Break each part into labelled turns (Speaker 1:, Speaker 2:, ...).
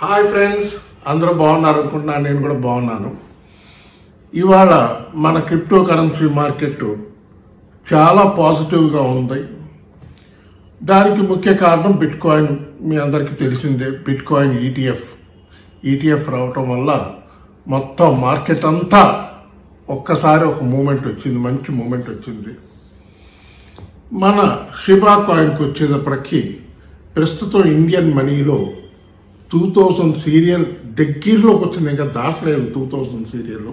Speaker 1: Hi friends, అందరూ బాగున్నారు అనుకుంటున్నాను. నేను కూడా బాగున్నాను. ఇవాళ మన క్రిప్టో కరెన్సీ మార్కెట్ చాలా పాజిటివ్గా ఉంది. దానికి ముఖ్య కారణం బిట్ కాయిన్. మీ అందరికీ తెలిసిందే, బిట్ కాయిన్ ఈటీఎఫ్ రావటం వల్ల మొత్తం మార్కెట్ అంతా ఒక్కసారి ఒక మూమెంట్ వచ్చింది, మంచి మూమెంట్ వచ్చింది. మన షిబా కాయిన్కి వచ్చేటప్పటికి ప్రస్తుతం ఇండియన్ మనీలో 2000 సీరియల్ దగ్గరలోకి వచ్చింది. ఇంకా దాటలేదు, 2000 సీరియల్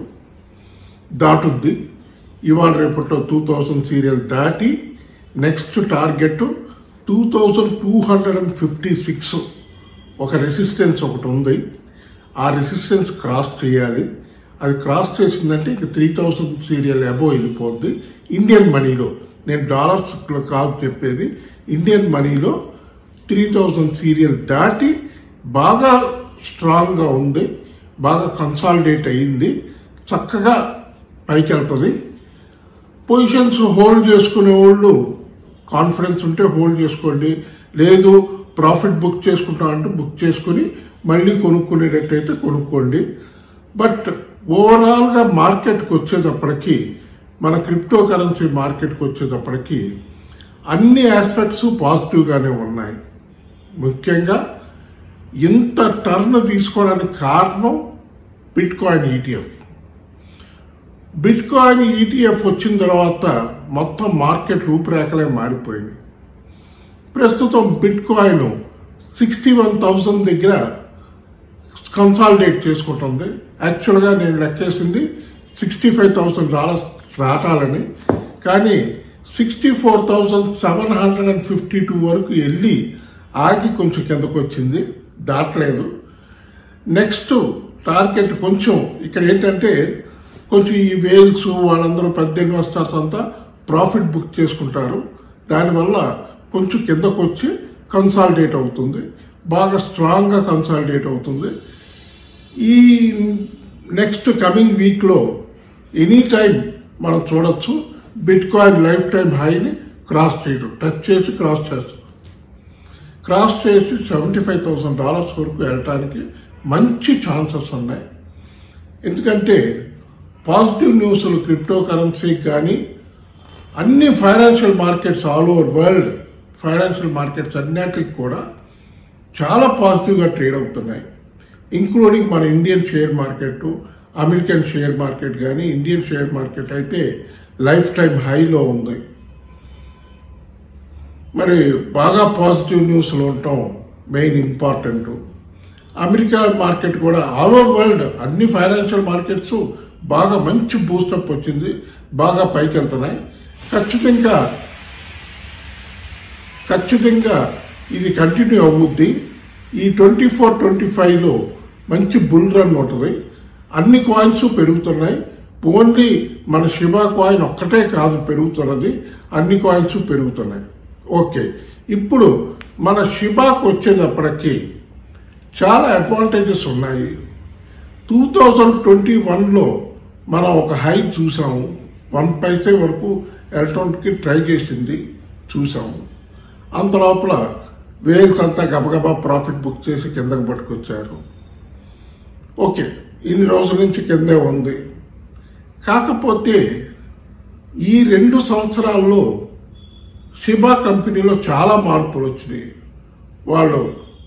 Speaker 1: దాటుద్ది. ఇవాళ రేపట్లో 2000 సీరియల్ దాటి నెక్స్ట్ టార్గెట్ 2256. ఒక రెసిస్టెన్స్ ఒకటి ఉంది. ఆ రెసిస్టెన్స్ క్రాస్ చేయాలి. అది క్రాస్ చేసిందంటే ఇక 3000 సీరియల్ అబోవ్ వెళ్ళిపోద్ది. ఇండియన్ మనీలో, నేను డాలర్స్ కాదు చెప్పేది, ఇండియన్ మనీలో 3000 సీరియల్ దాటి బాగా స్ట్రాంగ్ గా ఉంది, బాగా కన్సాలిడేట్ అయ్యింది, చక్కగా పైకి వెళ్తుంది. పొజిషన్స్ హోల్డ్ చేసుకునే వాళ్ళు కాన్ఫిడెన్స్ ఉంటే హోల్డ్ చేసుకోండి, లేదు ప్రాఫిట్ బుక్ చేసుకుంటామంటే బుక్ చేసుకుని మళ్ళీ కొనుక్కునేటట్టయితే కొనుక్కోండి. బట్ ఓవరాల్ గా మార్కెట్కి వచ్చేటప్పటికి, మన క్రిప్టో కరెన్సీ మార్కెట్కి వచ్చేటప్పటికి అన్ని ఆస్పెక్ట్స్ పాజిటివ్ గానే ఉన్నాయి. ముఖ్యంగా ఇంత టర్న్ తీసుకోవడానికి కారణం bit coin ETF. Bit coin ETF వచ్చిన తర్వాత మొత్తం మార్కెట్ రూపురేఖలే మారిపోయింది. ప్రస్తుతం బిట్ కాయిన్ 61,000 దగ్గర కన్సాలిడేట్ చేసుకుంటుంది. యాక్చువల్గా నేను లెక్కేసింది $65,000 రాటాలని, కానీ 64,752 వరకు వెళ్ళి ఆగి కొంచెం కిందకు వచ్చింది, దాటలేదు. నెక్స్ట్ టార్గెట్ కొంచెం ఇక్కడ ఏంటంటే, కొంచెం ఈ వేల్స్ వాళ్ళందరూ పెద్ద ఇన్వెస్టర్స్ అంతా ప్రాఫిట్ బుక్ చేసుకుంటారు. దానివల్ల కొంచెం కిందకు వచ్చి కన్సాలిడేట్ అవుతుంది, బాగా స్ట్రాంగ్ గా కన్సాలిడేట్ అవుతుంది. ఈ నెక్స్ట్ కమింగ్ వీక్ లో ఎనీ టైం మనం చూడొచ్చు బిట్ కాయిన్ లైఫ్ టైం హైని క్రాస్ చేయడం, టచ్ చేసి క్రాస్ చేస్తుంది. క్రాస్ చేసి $75,000 వరకు వెళ్ళటానికి మంచి ఛాన్సెస్ ఉన్నాయి. ఎందుకంటే పాజిటివ్ న్యూస్లు క్రిప్టో కరెన్సీకి కానీ, అన్ని financial markets all over world financial markets అన్నిటికి కూడా చాలా పాజిటివ్గా ట్రేడ్ అవుతున్నాయి. ఇంక్లూడింగ్ మన Indian share market, American share market కానీ, ఇండియన్ షేర్ మార్కెట్ అయితే లైఫ్ టైం హైలో ఉంది. మరి బాగా పాజిటివ్ న్యూస్లు ఉండటం మెయిన్ ఇంపార్టెంట్. అమెరికా మార్కెట్ కూడా ఆల్ ఓవర్ వరల్డ్ అన్ని ఫైనాన్షియల్ మార్కెట్స్ బాగా మంచి బూస్టప్ వచ్చింది, బాగా పైకి వెళ్తున్నాయి. ఖచ్చితంగా ఇది కంటిన్యూ అవుద్ది. ఈ 24-25లో మంచి బుల్ రన్ ఉంటుంది. అన్ని కాయిన్స్ పెరుగుతున్నాయి. ఓన్లీ మన షిబా కాయిన్ ఒక్కటే కాదు పెరుగుతున్నది, అన్ని కాయిన్స్ పెరుగుతున్నాయి. ఓకే, ఇప్పుడు మన షిబాకు వచ్చేటప్పటికి చాలా అడ్వాంటేజెస్ ఉన్నాయి. 2021లో మనం ఒక హై చూసాము, 1 పైసే వరకు ఎలక్ట్రానిక్కి ట్రై చేసింది చూసాము. అంత లోపల వేల్స్ అంతా గబగబా ప్రాఫిట్ బుక్ చేసి కిందకు పట్టుకొచ్చారు. ఓకే, ఇన్ని రోజుల నుంచి కిందే ఉంది. కాకపోతే ఈ 2 సంవత్సరాల్లో షిబా కంపెనీలో చాలా మార్పులు వచ్చినాయి. వాళ్ళు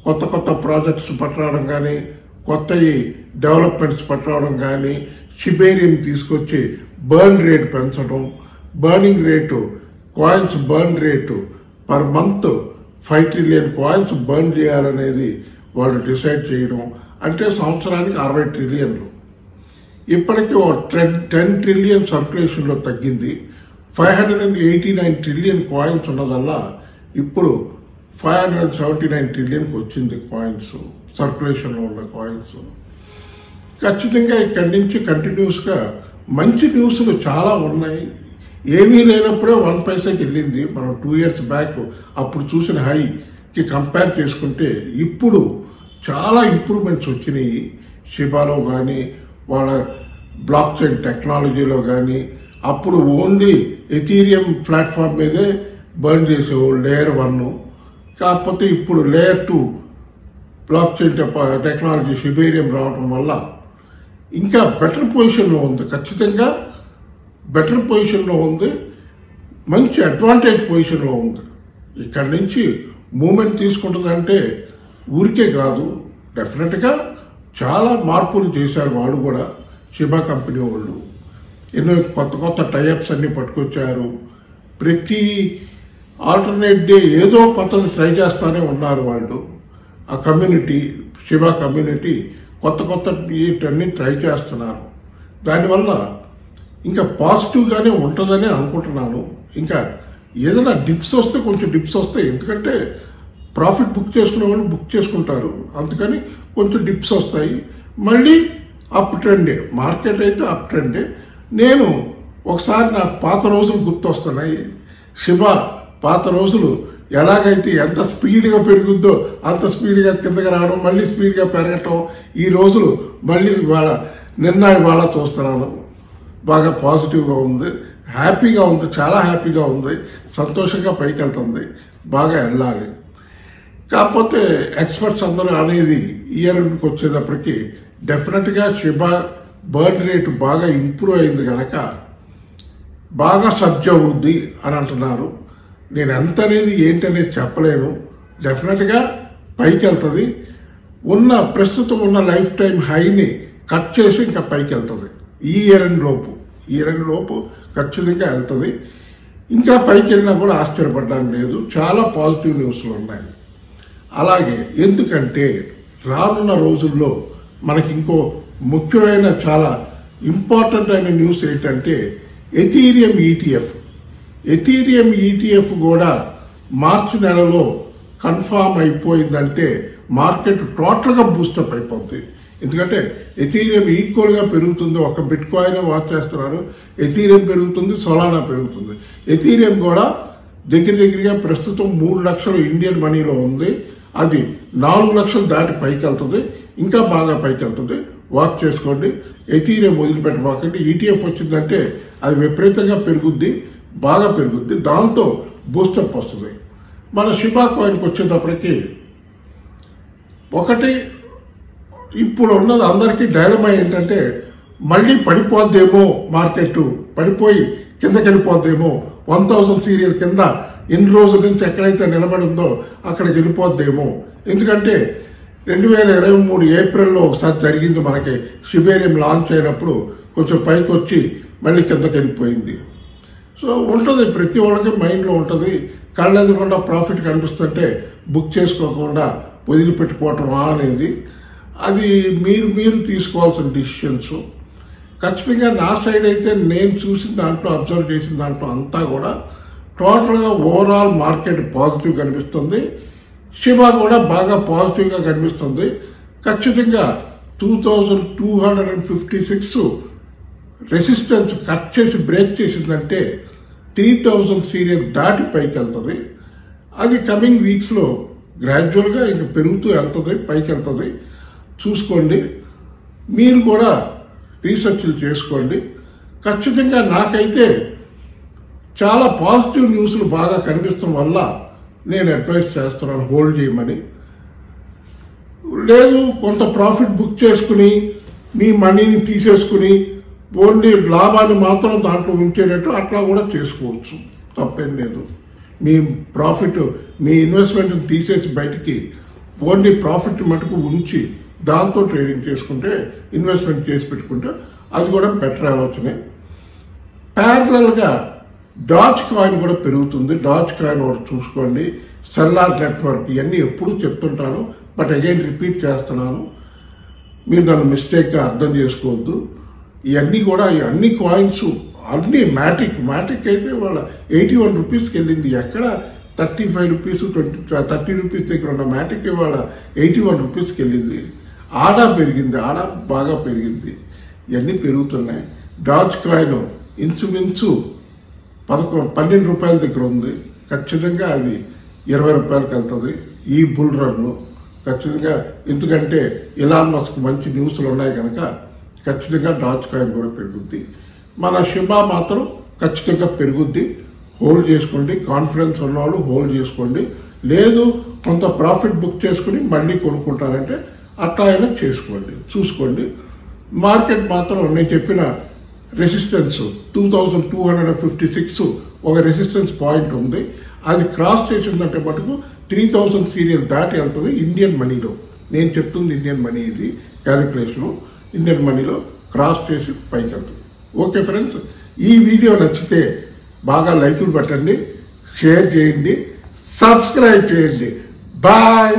Speaker 1: కొత్త ప్రాజెక్ట్స్ పట్టడం కానీ, కొత్త డెవలప్మెంట్స్ పట్టడం కానీ, షిబేరియం తీసుకొచ్చి బర్న్ రేట్ పెంచడం, burning rate, coins burn rate per month 5 trillion coins burn చేయాలనేది వాళ్ళు డిసైడ్ చేయడం. అంటే సంవత్సరానికి 60 ట్రిలియన్లు. ఇప్పటికీ 10 ట్రిలియన్ సర్క్యులేషన్ లో తగ్గింది. 589 ట్రిలియన్ కాయిన్స్ ఉన్నదల్లా ఇప్పుడు 579 ట్రిలియన్కి వచ్చింది కాయిన్స్, సర్క్యులేషన్ లో ఉన్న కాయిన్స్. ఖచ్చితంగా ఇక్కడి నుంచి కంటిన్యూస్ గా మంచి న్యూస్లు చాలా ఉన్నాయి. ఏమీ లేనప్పుడే 1 పైసాకి వెళ్ళింది. మనం 2 years బ్యాక్ అప్పుడు చూసిన హైకి కంపేర్ చేసుకుంటే ఇప్పుడు చాలా ఇంప్రూవ్మెంట్స్ వచ్చినాయి. షిబాలో కానీ, వాళ్ళ బ్లాక్ చైన్ టెక్నాలజీలో కానీ. అప్పుడు ఓన్లీ ఎథీరియం ప్లాట్ఫామ్ మీదే బర్న్ చేసేవాళ్ళు లేయర్ 1. కాకపోతే ఇప్పుడు layer 2 block chain technology Shibarium రావడం వల్ల ఇంకా బెటర్ పొజిషన్లో ఉంది. ఖచ్చితంగా బెటర్ పొజిషన్లో ఉంది, మంచి అడ్వాంటేజ్ పొజిషన్లో ఉంది. ఇక్కడి నుంచి మూమెంట్ తీసుకుంటుందంటే ఊరికే కాదు, డెఫినెట్గా చాలా మార్పులు చేశారు వాళ్ళు కూడా. షిబా కంపెనీ వాళ్ళు ఎన్నో కొత్త కొత్త టైఅప్స్ అన్ని పట్టుకొచ్చారు. ప్రతి ఆల్టర్నేట్ డే ఏదో కొత్తది ట్రై చేస్తానే ఉన్నారు వాళ్ళు. ఆ కమ్యూనిటీ, షిబా కమ్యూనిటీ కొత్త కొత్త అన్ని ట్రై చేస్తున్నారు. దానివల్ల ఇంకా పాజిటివ్గానే ఉంటుందని అనుకుంటున్నాను. ఇంకా ఏదైనా డిప్స్ వస్తే కొంచెం డిప్స్ వస్తాయి, ఎందుకంటే ప్రాఫిట్ బుక్ చేసుకునే వాళ్ళు బుక్ చేసుకుంటారు, అందుకని కొంచెం డిప్స్ వస్తాయి. మళ్ళీ అప్ ట్రెండే, మార్కెట్ అయితే అప్ ట్రెండే. నేను ఒకసారి నాకు పాత రోజులు గుర్తొస్తున్నాయి. షిబా పాత రోజులు ఎలాగైతే ఎంత స్పీడ్గా పెరుగుద్దో అంత స్పీడ్గా కిందకి రావడం, మళ్ళీ స్పీడ్గా పెరగటం. ఈ రోజులు మళ్ళీ ఇవాళ చూస్తున్నాను. బాగా పాజిటివ్గా ఉంది, హ్యాపీగా ఉంది, చాలా హ్యాపీగా ఉంది, సంతోషంగా పైకి వెళ్తుంది. బాగా వెళ్ళాలి. కాకపోతే ఎక్స్పర్ట్స్ అందరూ అనేది ఇయర్ ఎండ్కి వచ్చేటప్పటికి డెఫినెట్గా షిబా బర్న్ రేటు బాగా ఇంప్రూవ్ అయింది కనుక బాగా సబ్జ్ అవుద్ది అని అంటున్నారు. నేను ఎంత అనేది ఏంటనేది చెప్పలేను. డెఫినెట్గా పైకి వెళ్తుంది. ప్రస్తుతం ఉన్న లైఫ్ టైం హైని కట్ చేసి ఇంకా పైకి వెళ్తుంది. ఈ ఇయర్ ఎండ్ లోపు ఖచ్చితంగా వెళ్తుంది. ఇంకా పైకి వెళ్ళినా కూడా ఆశ్చర్యపడడానికి లేదు. చాలా పాజిటివ్ న్యూస్లు ఉన్నాయి. అలాగే ఎందుకంటే రానున్న రోజుల్లో మనకి ఇంకో ముఖ్యమైన చాలా ఇంపార్టెంట్ అయిన న్యూస్ ఏంటంటే ఎథీరియం ఈటీఎఫ్ కూడా మార్చి నెలలో కన్ఫామ్ అయిపోయిందంటే మార్కెట్ టోటల్గా బూస్టప్ అయిపోతుంది. ఎందుకంటే ఎథీరియం ఈక్వల్ గా పెరుగుతుంది. ఒక బిట్ కాయిన్ వాచ్ చేస్తున్నారు, ఎథీరియం పెరుగుతుంది, సోలానా పెరుగుతుంది. ఎథీరియం కూడా దగ్గరగా ప్రస్తుతం 3 లక్షలు ఇండియన్ మనీలో ఉంది. అది 4 లక్షలు దాటి పైకి వెళ్తుంది, ఇంకా బాగా పైకి వెళ్తుంది. వాచ్ చేసుకోండి, ఎథీరియం వదిలిపెట్టబాకండి. ఈటీఎఫ్ వచ్చిందంటే అది విపరీతంగా పెరుగుద్ది, బాగా పెరుగుద్ది, దాంతో బూస్టప్ వస్తుంది. మన షిబా కాయిన్కి వచ్చేటప్పటికి ఒకటి ఇప్పుడు ఉన్నది అందరికీ డైలమా ఏంటంటే మళ్ళీ పడిపోద్దేమో, మార్కెట్ పడిపోయి కిందకి వెళ్ళిపోద్దేమో, 1000 సీరియల్ కింద ఎన్ని రోజుల నుంచి ఎక్కడైతే నిలబడిందో అక్కడికి వెళ్ళిపోద్దేమో. ఎందుకంటే 2023 ఏప్రిల్లో ఒకసారి జరిగింది మనకి. షిబేరియం లాంచ్ అయినప్పుడు కొంచెం పైకి వచ్చి మళ్ళీ కిందకి వెళ్ళిపోయింది. సో ఉంటుంది, ప్రతి ఒక్కరికి మైండ్లో ఉంటుంది. కళ్ళెదుకుండా ప్రాఫిట్ కనిపిస్తుంటే బుక్ చేసుకోకుండా వదిలిపెట్టుకోవటమా అనేది అది మీరు తీసుకోవాల్సిన డిసిషన్స్. ఖచ్చితంగా నా సైడ్ అయితే నేను చూసిన దాంట్లో, అబ్జర్వ్ చేసిన దాంట్లో అంతా కూడా టోటల్గా ఓవరాల్ మార్కెట్ పాజిటివ్ కనిపిస్తుంది. షిబా కూడా బాగా పాజిటివ్ గా కనిపిస్తుంది. ఖచ్చితంగా 2256 రెసిస్టెన్స్ కట్ చేసి బ్రేక్ చేసిందంటే 3000 సీరియల్ దాటి పైకి వెళ్తుంది. అది కమింగ్ వీక్స్ లో గ్రాడ్యువల్ గా ఇంక పెరుగుతూ వెళ్తుంది, పైకి వెళ్తుంది. చూసుకోండి, మీరు కూడా రీసెర్చ్లు చేసుకోండి. ఖచ్చితంగా నాకైతే చాలా పాజిటివ్ న్యూస్లు బాగా కనిపిస్తాం వల్ల నేను అడ్వైస్ చేస్తున్నాను హోల్డ్ చేయమని. లేదు కొంత ప్రాఫిట్ బుక్ చేసుకుని మీ మనీని తీసేసుకుని ఓన్లీ లాభాన్ని మాత్రం దాంట్లో ఉంచేటట్టు అట్లా కూడా చేసుకోవచ్చు, తప్పేం లేదు. మీ ప్రాఫిట్, మీ ఇన్వెస్ట్మెంట్ తీసేసి బయటికి ఓన్లీ ప్రాఫిట్ మటుకు ఉంచి దాంతో ట్రేడింగ్ చేసుకుంటే, ఇన్వెస్ట్మెంట్ చేసి పెట్టుకుంటే అది కూడా బెటర్ ఆలోచనే. ప్యారలల్ గా డాజ్ కాయిన్ కూడా పెరుగుతుంది. డాజ్ కాయిన్ కూడా చూసుకోండి. సెల్లార్ నెట్వర్క్ ఇవన్నీ ఎప్పుడు చెప్తుంటాను, బట్ అగైన్ రిపీట్ చేస్తున్నాను. మీరు నన్ను మిస్టేక్ గా అర్థం చేసుకోవద్దు. ఇవన్నీ కూడా అన్ని కాయిన్స్ అన్ని మ్యాటిక్ అయితే వాళ్ళ 81 రూపీస్కి వెళ్ళింది. ఎక్కడ 35 రూపీస్ 30 రూపీస్ దగ్గర ఉన్న మ్యాటిక్ వాళ్ళ 81 రూపీస్కి వెళ్ళింది. ఆడా పెరిగింది, ఆడా బాగా పెరిగింది. ఇవన్నీ పెరుగుతున్నాయి. డాజ్ కాయిన్ ఇంచుమించు 12 రూపాయల దగ్గర ఉంది. ఖచ్చితంగా అది 20 రూపాయలకి వెళ్తుంది ఈ బుల్ రన్ ఖచ్చితంగా. ఎందుకంటే ఇలాన్ మస్క్ మంచి న్యూస్లు ఉన్నాయి కనుక ఖచ్చితంగా డాజ్ కాయిన్ కూడా పెరుగుద్ది. మన షిబా మాత్రం ఖచ్చితంగా పెరుగుద్ది. హోల్డ్ చేసుకోండి. కాన్ఫిడెన్స్ ఉన్నవాళ్ళు హోల్డ్ చేసుకోండి. లేదు కొంత ప్రాఫిట్ బుక్ చేసుకుని మళ్ళీ కొనుక్కుంటారంటే అట్లా అయినా చేసుకోండి, చూసుకోండి. మార్కెట్ మాత్రం నేను చెప్పిన రెసిస్టెన్స్ 2256 ఒక రెసిస్టెన్స్ పాయింట్ ఉంది. అది క్రాస్ చేసిందంటే మటుకు 3000 సీరియల్ దాటి వెళ్తుంది ఇండియన్ మనీలో. నేను చెప్తుంది ఇండియన్ మనీ, ఇది క్యాలిక్యులేషన్ ఇండియన్ మనీలో క్రాస్ చేసి పైకి వెళ్తుంది. ఓకే ఫ్రెండ్స్, ఈ వీడియో నచ్చితే బాగా లైకులు పెట్టండి, షేర్ చేయండి, సబ్స్క్రైబ్ చేయండి. బాయ్.